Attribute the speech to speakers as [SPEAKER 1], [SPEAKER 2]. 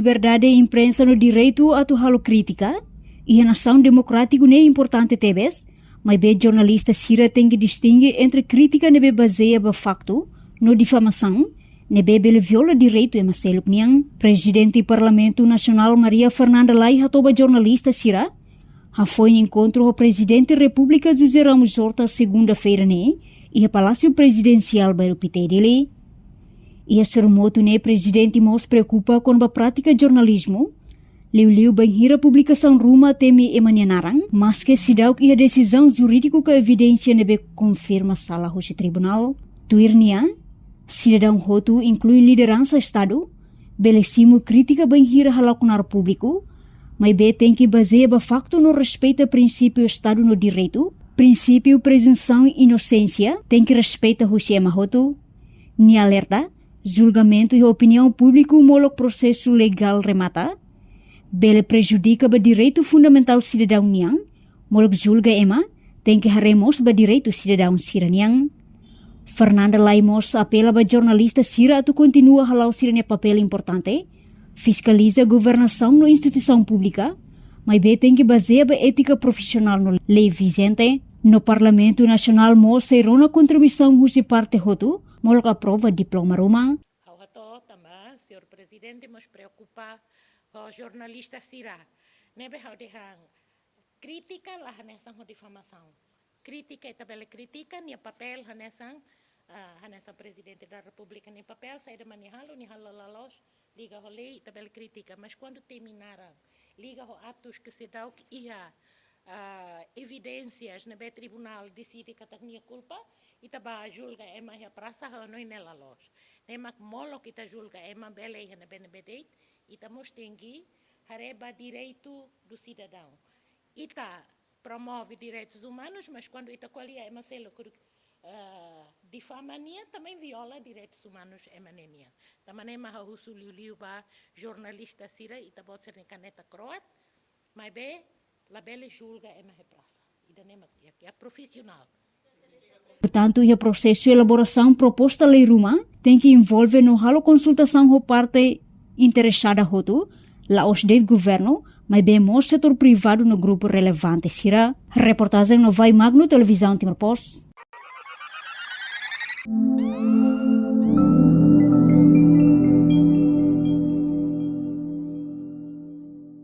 [SPEAKER 1] liberdade de imprensa no direito a tu halo crítica e a nação democrática é importante tebes, mas bem jornalista Sira tem que distinguir entre crítica nebe baseia ba facto no difamação nebe bele viola direito e maseluk niang presidente do Parlamento Nacional Maria Fernanda Lai hatoba jornalista Sira foi encontro o presidente da República José Ramos Horta segunda-feira e a Palácio Presidencial baru pite dele. E a sermoto presidente mos preocupa com a prática de jornalismo. Liu banhira publicação ruma temi emanianarang, mas que sidau e a decisão jurídica que a evidência nebe confirma sala hoje tribunal. Tuirnia, cidadão hotu inclui liderança Estado, belesimo crítica banhira halakunar público, mas be tem que baseia ba facto no respeito a princípio Estado no direito, princípio presunção e inocência, tem que respeita hoje emahotu, ni alerta, julgamento e opinião pública molok processo legal remata, bele prejudica ba direito fundamental cidadão niang, molok julga ema, tem que haremos ba direito cidadão sira niang. Fernanda Laimos apela ba jornalista Sira atu continua halau sirene papel importante, fiscaliza governação no instituição pública, mas be tem que baseia ba ética profissional no lei vigente. No Parlamento Nacional mo serona contribuição husi parte hotu, molok aprova diploma Roma.
[SPEAKER 2] Hauhato também, senhor presidente, nos preocupa o jornalista Sira. Nebe hau dehang crítica lah hanesang ho difamação. Crítica e tabela crítica ni papel hanesang presidente da República ni papel sai de manihalo ni halalalos liga ho lei tabela crítica, mas quando terminaram liga ho atos que se dá que ia evidências nebe tribunal decide que tinha culpa e taba julga ema a praça no nela los nema molo que ta julga ema bele na benebedeit e tamos tengi hareba direito do cidadão ita promove direitos humanos, mas quando ita qualia ema selo difamania também viola direitos humanos emanenia também ema husu liu ba jornalista Sira ita bot ser caneta croat mas be la bela julga é uma praça e da nema é profissional.
[SPEAKER 1] Portanto, o processo de elaboração proposta lei Ruma tem que envolver no halo consultação com parte interessada hotu, lá os do governo, mas bem o setor privado no grupo relevante. Sira, reportagem no Vai Magno Televisão Timor Post.